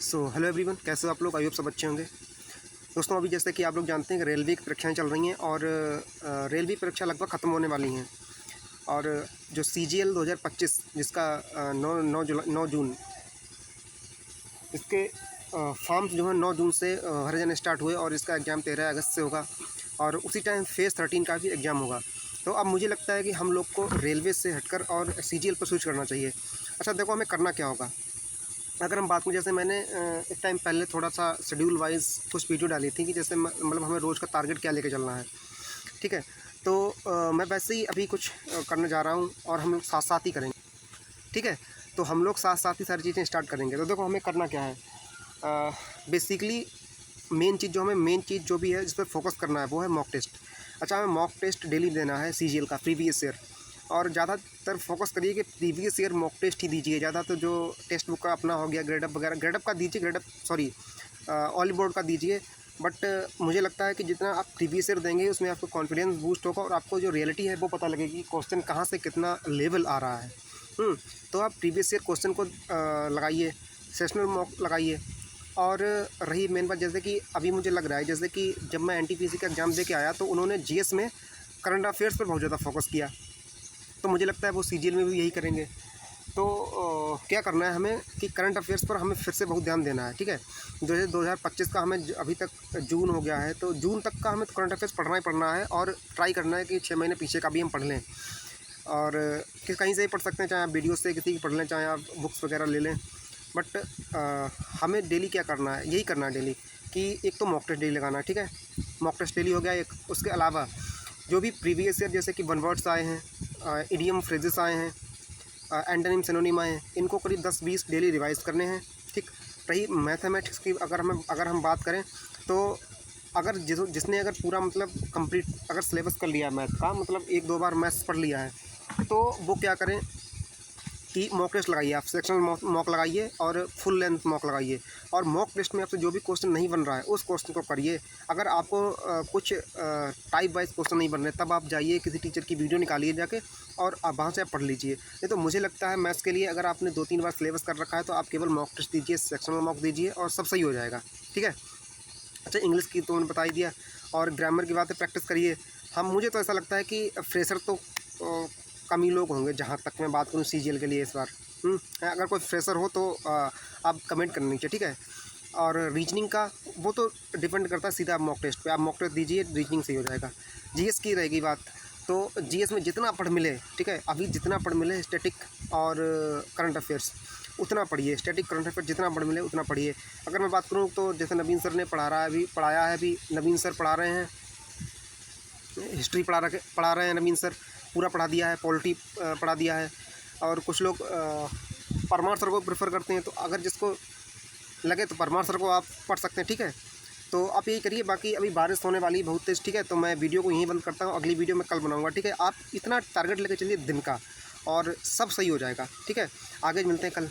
Hello everyone, कैसे हो आप लोग? आई होप सब अच्छे होंगे। दोस्तों, अभी जैसे कि आप लोग जानते हैं कि रेलवे की परीक्षाएं चल रही हैं और रेलवे परीक्षा लगभग ख़त्म होने वाली हैं। और जो CGL 2025 जिसका 9 जून इसके फॉर्म्स जो हैं 9 जून से भरे जाने स्टार्ट हुए और इसका एग्ज़ाम 13 अगस्त से होगा और उसी टाइम फेज़ 13 का भी एग्ज़ाम होगा। तो अब मुझे लगता है कि हम लोग को रेलवे से हटकर और CGL पर स्विच करना चाहिए। अच्छा देखो, हमें करना क्या होगा। अगर हम बात करें, जैसे मैंने एक टाइम पहले थोड़ा सा शेड्यूल वाइज कुछ वीडियो डाली थी कि जैसे मतलब हमें रोज़ का टारगेट क्या लेके चलना है, ठीक है। तो मैं वैसे ही अभी कुछ करने जा रहा हूँ और हम लोग साथ साथ ही करेंगे, ठीक है। तो हम लोग साथ साथ ही सारी चीज़ें स्टार्ट करेंगे। तो देखो, हमें करना क्या है। बेसिकली मेन चीज़ जो भी है जिस पर फोकस करना है वो है मॉक टेस्ट। अच्छा, हमें मॉक टेस्ट डेली देना है CGL का प्रीवियस ईयर, और ज़्यादातर फोकस करिए कि प्रीवियस ईयर मॉक टेस्ट ही दीजिए। ज़्यादा तो जो टेक्स्ट बुक का अपना हो गया ग्रेडअप वगैरह, ग्रेडअप का दीजिए, ऑल बोर्ड का दीजिए। बट मुझे लगता है कि जितना आप प्रीवियस ईयर देंगे उसमें आपको कॉन्फिडेंस बूस्ट होगा और आपको जो रियलिटी है वो पता लगेगी क्वेश्चन कहाँ से कितना लेवल आ रहा है। तो आप प्रीवियस ईयर क्वेश्चन को लगाइए, सेशनल मॉक लगाइए। और रही मेन बात, जैसे कि अभी मुझे लग रहा है जैसे कि जब मैं NTPC का एग्ज़ाम दे के आया तो उन्होंने GS में करंट अफेयर्स पर बहुत ज़्यादा फोकस किया। तो मुझे लगता है वो CGL में भी यही करेंगे। तो क्या करना है हमें कि करंट अफेयर्स पर हमें फिर से बहुत ध्यान देना है, ठीक है। जैसे 2025 का हमें अभी तक जून हो गया है, तो जून तक का हमें करंट अफेयर्स पढ़ना ही पढ़ना है और ट्राई करना है कि 6 महीने पीछे का भी हम पढ़ लें। और कहीं से ही पढ़ सकते हैं, चाहे आप वीडियो से किसी की पढ़ लें, चाहे आप बुक्स वगैरह ले लें। बट हमें डेली क्या करना है, यही करना है डेली कि एक तो मॉक टेस्ट डेली लगाना है, ठीक है। मॉक टेस्ट डेली हो गया एक। उसके अलावा जो भी प्रीवियस ईयर जैसे कि वन वर्ड्स आए हैं, इडियम फ्रेजेस आए हैं, एंटोनिम सिनोनिम आए हैं, इनको करीब 10-20 डेली रिवाइज करने हैं, ठीक। रही मैथमेटिक्स की अगर हम बात करें, तो अगर जिसने अगर पूरा मतलब कंप्लीट अगर सिलेबस कर लिया है मैथ का, मतलब 1-2 बार मैथ्स पढ़ लिया है, तो वो क्या करें कि मॉक टेस्ट लगाइए। आप सेक्शनल मॉक लगाइए और फुल लेंथ मॉक लगाइए। और मॉक टेस्ट में आपसे जो भी क्वेश्चन नहीं बन रहा है उस क्वेश्चन को करिए। अगर आपको कुछ टाइप वाइज क्वेश्चन नहीं बन रहे, तब आप जाइए किसी टीचर की वीडियो निकालिए जाके और आप वहाँ से आप पढ़ लीजिए। नहीं तो मुझे लगता है मैथ्स के लिए अगर आपने 2-3 बार सिलेबस कर रखा है तो आप केवल मॉक टेस्ट दीजिए, सेक्शनल मॉक दीजिए और सब सही हो जाएगा, ठीक है। अच्छा, इंग्लिश की तो मैंने बता ही दिया और ग्रामर की बातें प्रैक्टिस करिए। मुझे तो ऐसा लगता है कि फ्रेशर तो कम ही लोग होंगे, जहाँ तक मैं बात करूँ CGL के लिए इस बार। अगर कोई फ्रेशर हो तो आप कमेंट करने नीचे, ठीक है। और रीजनिंग का वो तो डिपेंड करता है सीधा आप मॉक टेस्ट पे। आप मॉक टेस्ट दीजिए, रीजनिंग सही हो जाएगा। GS की रहेगी बात, तो GS में जितना पढ़ मिले, ठीक है, अभी जितना पढ़ मिले स्टैटिक और करंट अफेयर्स उतना पढ़िए। स्टैटिक करंट अफेयर जितना पढ़ मिले उतना पढ़िए। अगर मैं बात करूँ तो जैसे नवीन सर ने पढ़ाया है अभी नवीन सर पढ़ा रहे हैं, हिस्ट्री पढ़ा रहे हैं नवीन सर, पूरा पढ़ा दिया है। पॉलिटी पढ़ा दिया है। और कुछ लोग परमार सर को प्रेफर करते हैं, तो अगर जिसको लगे तो परमार सर को आप पढ़ सकते हैं, ठीक है। तो आप यही करिए। बाकी अभी बारिश होने वाली है बहुत तेज़, ठीक है। तो मैं वीडियो को यहीं बंद करता हूँ, अगली वीडियो में कल बनाऊँगा, ठीक है। आप इतना टारगेट लेकर चलिए दिन का और सब सही हो जाएगा, ठीक है। आगे मिलते हैं कल।